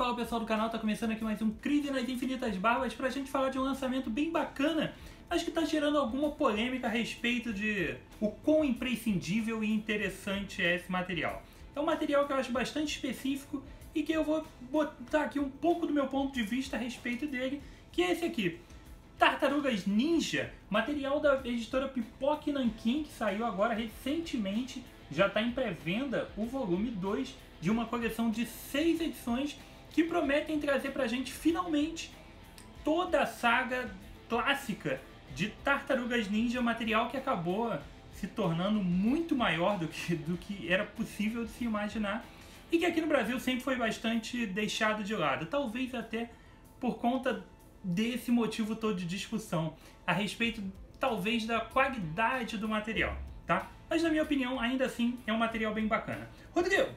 Fala pessoal do canal, tá começando aqui mais um Crise nas Infinitas Barbas pra gente falar de um lançamento bem bacana, mas que tá gerando alguma polêmica a respeito de o quão imprescindível e interessante é esse material. É um material que eu acho bastante específico e que eu vou botar aqui um pouco do meu ponto de vista a respeito dele, que é esse aqui. Tartarugas Ninja, material da editora Pipoca Nanquim, que saiu agora recentemente, já está em pré-venda o volume 2 de uma coleção de 6 edições que prometem trazer pra gente finalmente toda a saga clássica de Tartarugas Ninja, material que acabou se tornando muito maior do que era possível de se imaginar e que aqui no Brasil sempre foi bastante deixado de lado, talvez até por conta desse motivo todo de discussão a respeito talvez da qualidade do material, tá? Mas na minha opinião ainda assim é um material bem bacana. Rodrigo,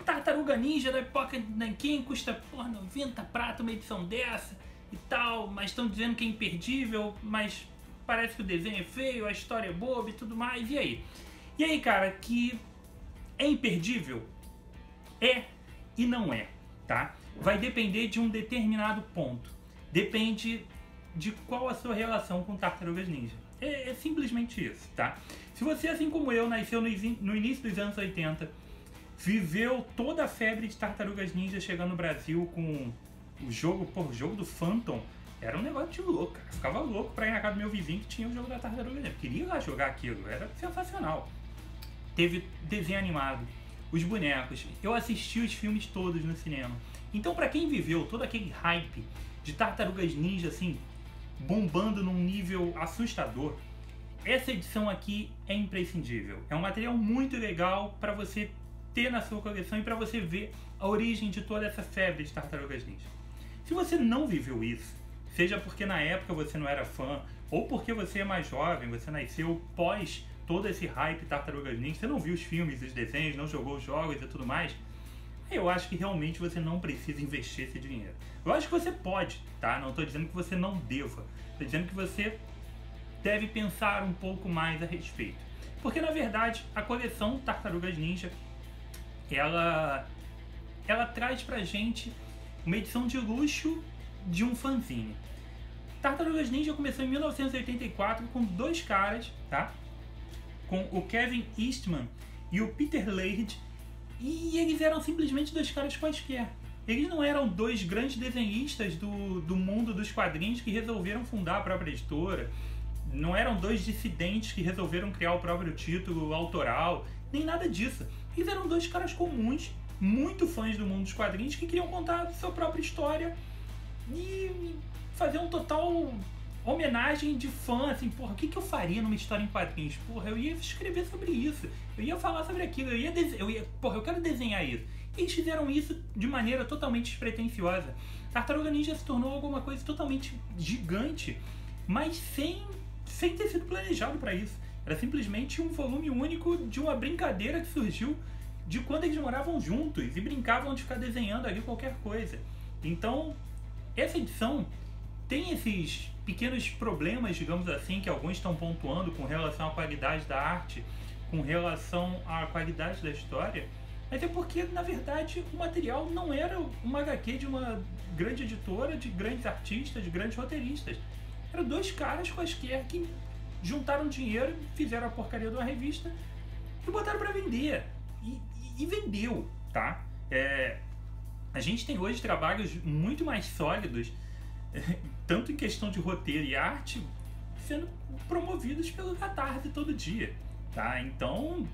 Tartaruga Ninja da Pipoca Nanquim custa 90 prata uma edição dessa e tal, mas estão dizendo que é imperdível, mas parece que o desenho é feio, a história é boba e tudo mais, e aí? E aí, cara, que é imperdível? É e não é, tá? Vai depender de um determinado ponto. Depende de qual a sua relação com Tartarugas Ninja. É simplesmente isso, tá? Se você, assim como eu, nasceu no início dos anos 80, viveu toda a febre de Tartarugas Ninja chegando no Brasil com o jogo, o jogo do Phantom, era um negócio de louco, cara. Eu ficava louco pra ir na casa do meu vizinho que tinha o jogo da Tartaruga Ninja. Eu queria ir lá jogar aquilo, era sensacional. Teve desenho animado, os bonecos, eu assisti os filmes todos no cinema. Então, pra quem viveu todo aquele hype de Tartarugas Ninja, assim, bombando num nível assustador, essa edição aqui é imprescindível. É um material muito legal para você ter na sua coleção e para você ver a origem de toda essa febre de Tartarugas Ninja. Se você não viveu isso, seja porque na época você não era fã, ou porque você é mais jovem, você nasceu pós todo esse hype Tartarugas Ninja, você não viu os filmes, os desenhos, não jogou os jogos e tudo mais, eu acho que realmente você não precisa investir esse dinheiro. Eu acho que você pode, tá? Não estou dizendo que você não deva. Estou dizendo que você deve pensar um pouco mais a respeito. Porque, na verdade, a coleção Tartarugas Ninja, ela traz pra gente uma edição de luxo de um fanzine. Tartarugas Ninja começou em 1984 com dois caras, tá? Com o Kevin Eastman e o Peter Laird. E eles eram simplesmente dois caras quaisquer. Eles não eram dois grandes desenhistas do mundo dos quadrinhos que resolveram fundar a própria editora. Não eram dois dissidentes que resolveram criar o próprio título autoral. Nem nada disso. Eles eram dois caras comuns, muito fãs do mundo dos quadrinhos, que queriam contar a sua própria história e fazer um total homenagem de fã, assim, porra, o que eu faria numa história em quadrinhos? Porra, eu ia escrever sobre isso, eu ia falar sobre aquilo, eu quero desenhar isso. E eles fizeram isso de maneira totalmente despretensiosa. Tartaruga Ninja se tornou alguma coisa totalmente gigante, mas sem ter sido planejado para isso. Era simplesmente um volume único de uma brincadeira que surgiu de quando eles moravam juntos e brincavam de ficar desenhando ali qualquer coisa. Então, essa edição tem esses pequenos problemas, digamos assim, que alguns estão pontuando com relação à qualidade da arte, com relação à qualidade da história, mas é porque, na verdade, o material não era uma HQ de uma grande editora, de grandes artistas, de grandes roteiristas. Eram dois caras quaisquer que juntaram dinheiro, fizeram a porcaria de uma revista e botaram para vender. E vendeu, tá? A gente tem hoje trabalhos muito mais sólidos, tanto em questão de roteiro e arte, sendo promovidos pelo Catarse todo dia, tá? Então,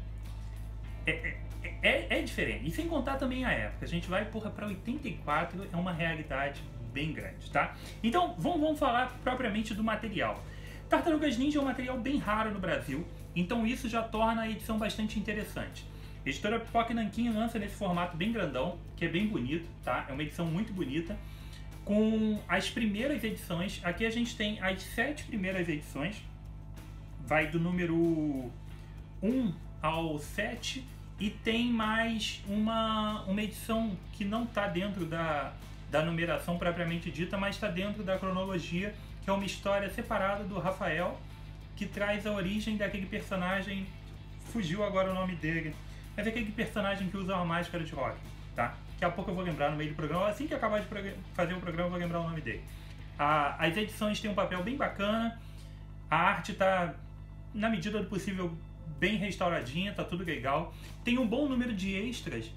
é diferente. E sem contar também a época. A gente vai, para 84, é uma realidade bem grande, tá? Então, vamos falar propriamente do material. Tartarugas Ninja é um material bem raro no Brasil, então isso já torna a edição bastante interessante. A editora Pipoca Nanquim lança nesse formato bem grandão, que é bem bonito, tá? É uma edição muito bonita, com as primeiras edições. Aqui a gente tem as 7 primeiras edições, vai do número 1 ao 7, e tem mais uma edição que não está dentro da numeração propriamente dita, mas está dentro da cronologia, que é uma história separada do Rafael, que traz a origem daquele personagem, fugiu agora o nome dele, mas é aquele personagem que usa uma máscara de rock, tá? Daqui a pouco eu vou lembrar no meio do programa. Assim que acabar de fazer o programa, eu vou lembrar o nome dele. As edições têm um papel bem bacana. A arte tá, na medida do possível, bem restauradinha, tá tudo legal. Tem um bom número de extras.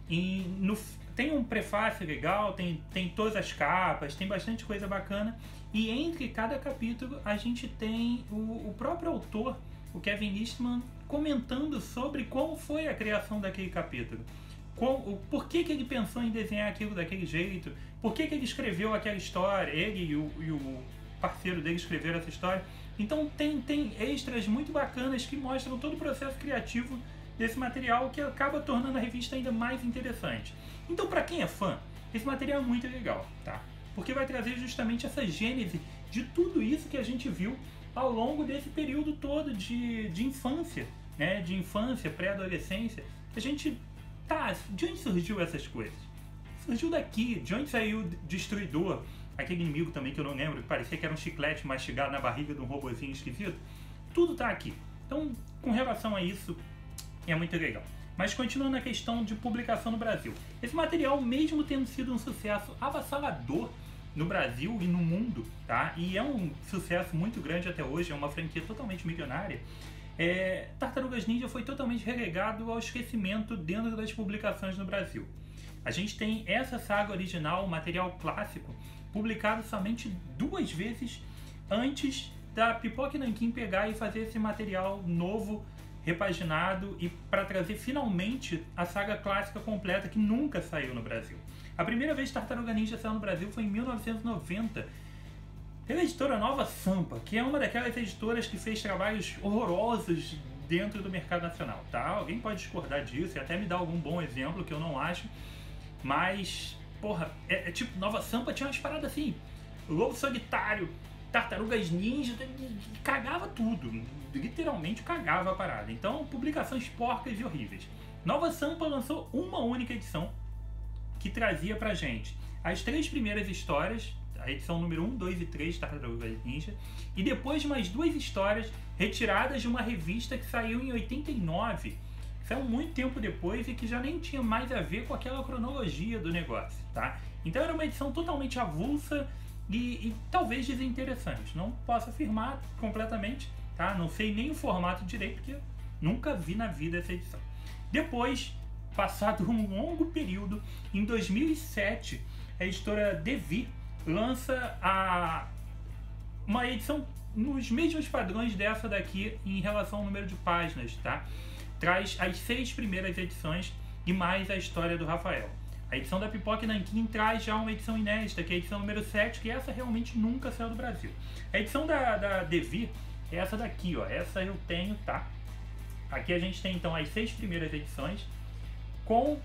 Tem um prefácio legal, tem todas as capas, tem bastante coisa bacana. E entre cada capítulo a gente tem o próprio autor, o Kevin Eastman, comentando sobre como foi a criação daquele capítulo. Por que ele pensou em desenhar aquilo daquele jeito, por que ele escreveu aquela história, ele e o parceiro dele escreveram essa história. Então tem extras muito bacanas que mostram todo o processo criativo desse material, que acaba tornando a revista ainda mais interessante. Então, para quem é fã, esse material é muito legal, tá? Porque vai trazer justamente essa gênese de tudo isso que a gente viu ao longo desse período todo de infância, né? De infância, pré-adolescência. A gente, de onde surgiu essas coisas? Surgiu daqui, de onde saiu o Destruidor, aquele inimigo também que eu não lembro, que parecia que era um chiclete mastigado na barriga de um robozinho esquisito. Tudo tá aqui. Então, com relação a isso, é muito legal. Mas continuando a questão de publicação no Brasil. Esse material, mesmo tendo sido um sucesso avassalador no Brasil e no mundo, tá? E é um sucesso muito grande até hoje, é uma franquia totalmente milionária. Tartarugas Ninja foi totalmente relegado ao esquecimento dentro das publicações no Brasil. A gente tem essa saga original, material clássico, publicado somente 2 vezes antes da Pipoca Nanquim pegar e fazer esse material novo, repaginado, e para trazer finalmente a saga clássica completa que nunca saiu no Brasil. A primeira vez que Tartaruga Ninja saiu no Brasil foi em 1990, pela editora Nova Sampa, que é uma daquelas editoras que fez trabalhos horrorosos dentro do mercado nacional, tá? Alguém pode discordar disso e até me dar algum bom exemplo, que eu não acho, mas, porra, tipo, Nova Sampa tinha umas paradas assim, Lobo Solitário, Tartarugas Ninja, cagava tudo, literalmente cagava a parada. Então, publicações porcas e horríveis. Nova Sampa lançou uma única edição que trazia pra gente as 3 primeiras histórias, a edição número 1, 2 e 3, Tartarugas Ninja, e depois mais 2 histórias retiradas de uma revista que saiu em 89, saiu muito tempo depois e que já nem tinha mais a ver com aquela cronologia do negócio, tá? Então era uma edição totalmente avulsa e talvez desinteressante. Não posso afirmar completamente, tá? Não sei nem o formato direito, porque nunca vi na vida essa edição. Depois, passado um longo período, em 2007, a editora Devir lança uma edição nos mesmos padrões dessa daqui em relação ao número de páginas, tá? Traz as 6 primeiras edições e mais a história do Rafael. A edição da Pipoca Nanquim traz já uma edição inédita, que é a edição número 7, que essa realmente nunca saiu do Brasil. A edição da Devir é essa daqui, ó. Essa eu tenho, tá? Aqui a gente tem então as 6 primeiras edições com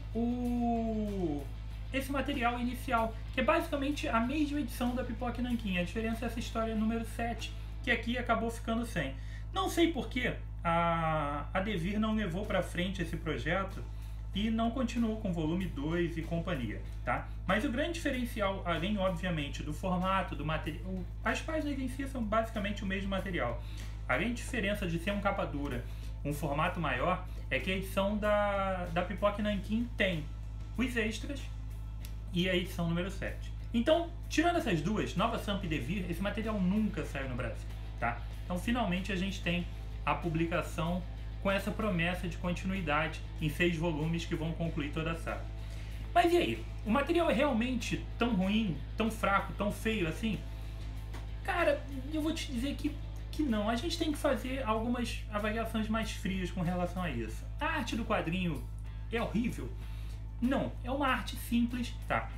esse material inicial, que é basicamente a mesma edição da Pipoca Nanquim. A diferença é essa história número 7, que aqui acabou ficando sem. Não sei por que a Devir não levou para frente esse projeto e não continuou com volume 2 e companhia, tá? Mas o grande diferencial, além obviamente do formato, do material, as páginas em si são basicamente o mesmo material. A grande diferença de ser um capa dura, um formato maior, é que a edição da Pipoca Nanquim tem os extras e a edição número 7. Então, tirando essas duas, Nova Sampa e Devir, esse material nunca saiu no Brasil, tá? Então, finalmente a gente tem a publicação com essa promessa de continuidade em 6 volumes que vão concluir toda a saga. Mas e aí? O material é realmente tão ruim, tão fraco, tão feio assim? Cara, eu vou te dizer que não. A gente tem que fazer algumas avaliações mais frias com relação a isso. A arte do quadrinho é horrível? Não. É uma arte simples, tá?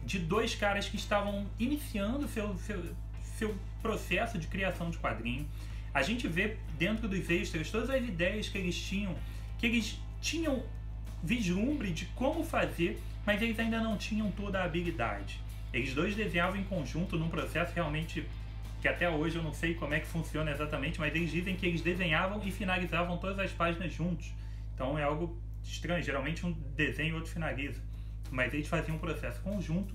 De 2 caras que estavam iniciando seu processo de criação de quadrinho. A gente vê dentro dos extras todas as ideias que eles tinham vislumbre de como fazer, mas eles ainda não tinham toda a habilidade. Eles 2 desenhavam em conjunto num processo realmente que até hoje eu não sei como é que funciona exatamente, mas eles dizem que eles desenhavam e finalizavam todas as páginas juntos. Então é algo estranho, geralmente um desenha e outro finaliza, mas eles faziam um processo conjunto.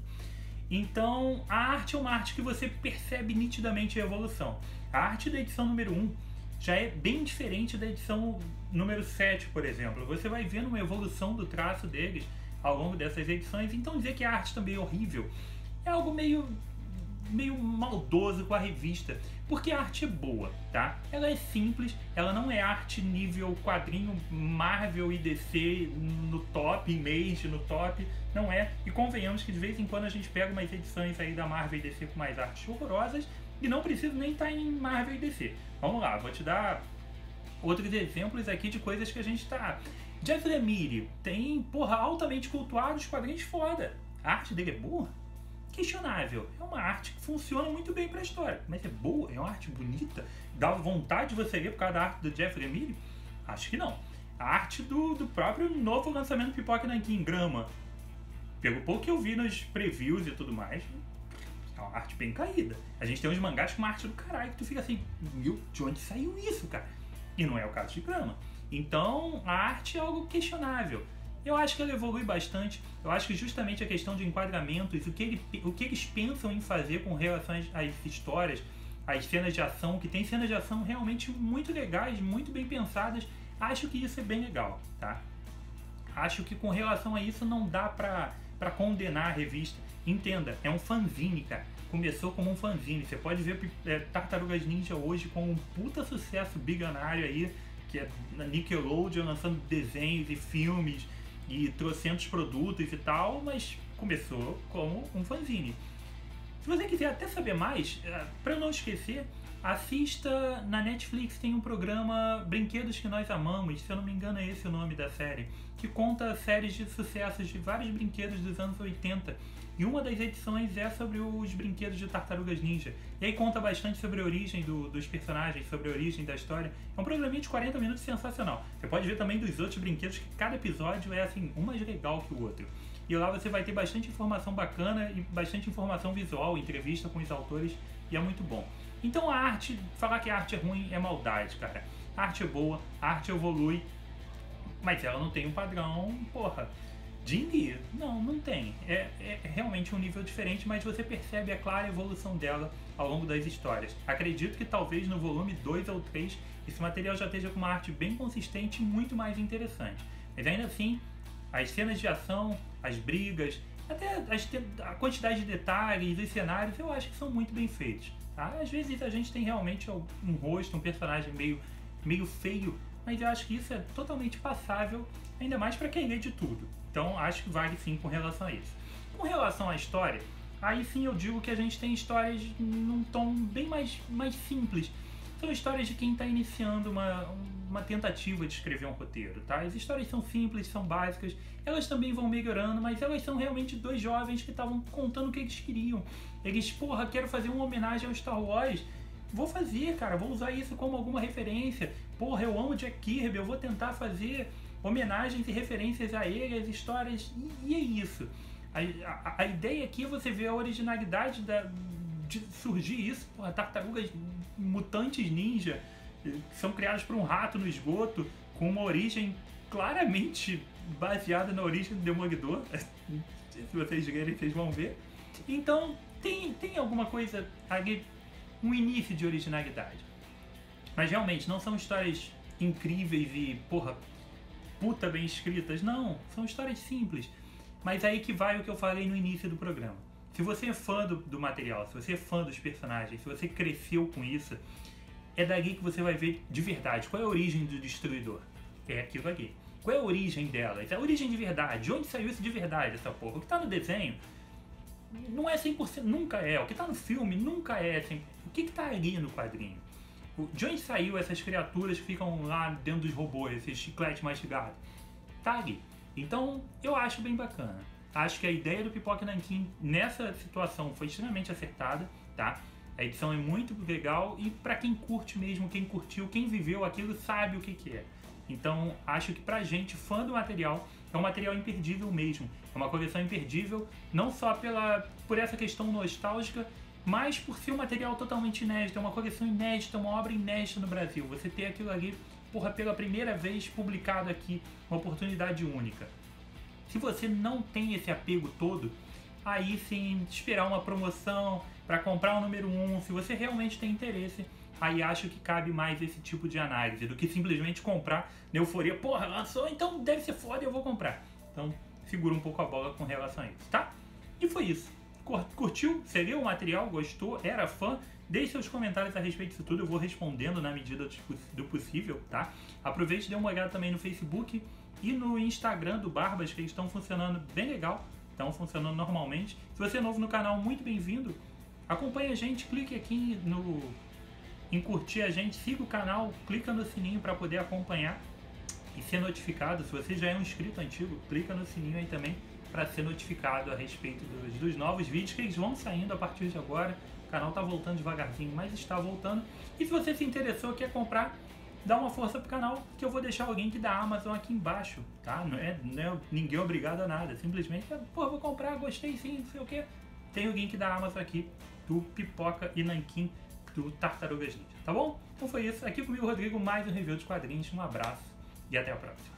Então a arte é uma arte que você percebe nitidamente a evolução. A arte da edição número 1 já é bem diferente da edição número 7, por exemplo. Você vai vendo uma evolução do traço deles ao longo dessas edições. Então dizer que a arte também é horrível é algo meio maldoso com a revista, porque a arte é boa, tá? Ela é simples, ela não é arte nível quadrinho Marvel e DC no top, Image no top, não é. E convenhamos que de vez em quando a gente pega umas edições aí da Marvel e DC com mais artes horrorosas e não precisa nem estar em Marvel e DC. Vamos lá, vou te dar outros exemplos aqui de coisas que a gente tá... Jeff Lemire tem, altamente cultuado os quadrinhos foda. A arte dele é boa? Questionável. É uma arte que funciona muito bem pra história. Mas é boa? É uma arte bonita? Dá vontade de você ler por causa da arte do Jeff Lemire? Acho que não. A arte do próprio novo lançamento Pipoca Nanquim, Grama. Pelo pouco que eu vi nos previews e tudo mais, é uma arte bem caída. A gente tem uns mangás com uma arte do caralho que tu fica assim, meu, de onde saiu isso, cara? E não é o caso de Grama. Então, a arte é algo questionável. Eu acho que ela evolui bastante. Eu acho que justamente a questão de enquadramentos, o que eles pensam em fazer com relação às histórias, às cenas de ação, que tem cenas de ação realmente muito legais, muito bem pensadas. Acho que isso é bem legal, tá? Acho que com relação a isso não dá pra condenar a revista. Entenda, é um fanzine, cara. Começou como um fanzine. Você pode ver Tartarugas Ninja hoje com um puta sucesso bilionário aí, que é na Nickelodeon lançando desenhos e filmes e trocentos produtos e tal, mas começou como um fanzine. Se você quiser até saber mais, para eu não esquecer, assista na Netflix, tem um programa Brinquedos que Nós Amamos, se eu não me engano é esse o nome da série, que conta séries de sucessos de vários brinquedos dos anos 80. E uma das edições é sobre os brinquedos de Tartarugas Ninja. E aí conta bastante sobre a origem dos personagens, sobre a origem da história. É um programinha de 40 minutos sensacional. Você pode ver também dos outros brinquedos, que cada episódio é assim, um mais legal que o outro. E lá você vai ter bastante informação bacana e bastante informação visual, entrevista com os autores, e é muito bom. Então a arte, falar que a arte é ruim é maldade, cara. A arte é boa, a arte evolui, mas ela não tem um padrão, Jing, não tem. É realmente um nível diferente, mas você percebe a clara evolução dela ao longo das histórias. Acredito que talvez no volume 2 ou 3 esse material já esteja com uma arte bem consistente e muito mais interessante. Mas ainda assim, as cenas de ação, as brigas, até a quantidade de detalhes, os cenários, eu acho que são muito bem feitos. Tá? Às vezes a gente tem realmente um rosto, um personagem meio feio, mas eu acho que isso é totalmente passável, ainda mais para quem lê de tudo. Então acho que vale sim com relação a isso. Com relação à história, aí sim eu digo que a gente tem histórias num tom bem mais simples. São histórias de quem está iniciando uma tentativa de escrever um roteiro, tá? As histórias são simples, são básicas, elas também vão melhorando, mas elas são realmente dois jovens que estavam contando o que eles queriam. Eles, quero fazer uma homenagem ao Star Wars. Vou fazer, cara, vou usar isso como alguma referência. Eu amo Jack Kirby, eu vou tentar fazer homenagens e referências a ele, as histórias, e é isso. A ideia aqui é você ver a originalidade de surgir isso, tartarugas mutantes ninja, que são criadas por um rato no esgoto, com uma origem claramente baseada na origem do Demolidor. Se vocês verem, vocês vão ver. Então, tem alguma coisa ali, um início de originalidade. Mas realmente, não são histórias incríveis e, puta bem escritas. Não, são histórias simples. Mas aí que vai o que eu falei no início do programa. Se você é fã do material, se você é fã dos personagens, se você cresceu com isso, é dali que você vai ver de verdade qual é a origem do Destruidor. É aquilo aqui. Qual é a origem delas? A origem de verdade. De onde saiu isso de verdade, essa porra? O que tá no desenho não é 100%, nunca é. O que tá no filme nunca é 100%. O que tá ali no quadrinho? De onde saiu essas criaturas que ficam lá dentro dos robôs, esses chicletes mastigados? Tá ali. Então, eu acho bem bacana. Acho que a ideia do Pipoca Nanquim nessa situação foi extremamente acertada, tá? A edição é muito legal e para quem curte mesmo, quem curtiu, quem viveu aquilo sabe o que é. Então, acho que pra gente, fã do material, é um material imperdível mesmo. É uma coleção imperdível, não só por essa questão nostálgica, mas por ser um material totalmente inédito. É uma coleção inédita, uma obra inédita no Brasil. Você ter aquilo ali, pela primeira vez publicado aqui, uma oportunidade única. Se você não tem esse apego todo, aí sim, esperar uma promoção para comprar o número 1, se você realmente tem interesse, aí acho que cabe mais esse tipo de análise do que simplesmente comprar na euforia. Lançou, então deve ser foda e eu vou comprar. Então, segura um pouco a bola com relação a isso, tá? E foi isso. Curtiu? Seguiu o material? Gostou? Era fã? Deixe seus comentários a respeito disso tudo, eu vou respondendo na medida do possível, tá? Aproveite e dê uma olhada também no Facebook e no Instagram do Barbas, que eles estão funcionando bem legal, estão funcionando normalmente. Se você é novo no canal, muito bem-vindo. Acompanhe a gente, clique aqui em curtir a gente, siga o canal, clica no sininho para poder acompanhar e ser notificado. Se você já é um inscrito antigo, clica no sininho aí também para ser notificado a respeito dos novos vídeos que eles vão saindo a partir de agora. O canal está voltando devagarzinho, mas está voltando. E se você se interessou, quer comprar, dá uma força pro canal, que eu vou deixar o link da Amazon aqui embaixo, tá? Não é ninguém obrigado a nada, simplesmente, pô, vou comprar, gostei sim, não sei o que. Tem o link da Amazon aqui, do Pipoca e Nanquim, do Tartarugas Ninja, tá bom? Então foi isso, aqui comigo, Rodrigo, mais um review de quadrinhos, um abraço e até a próxima.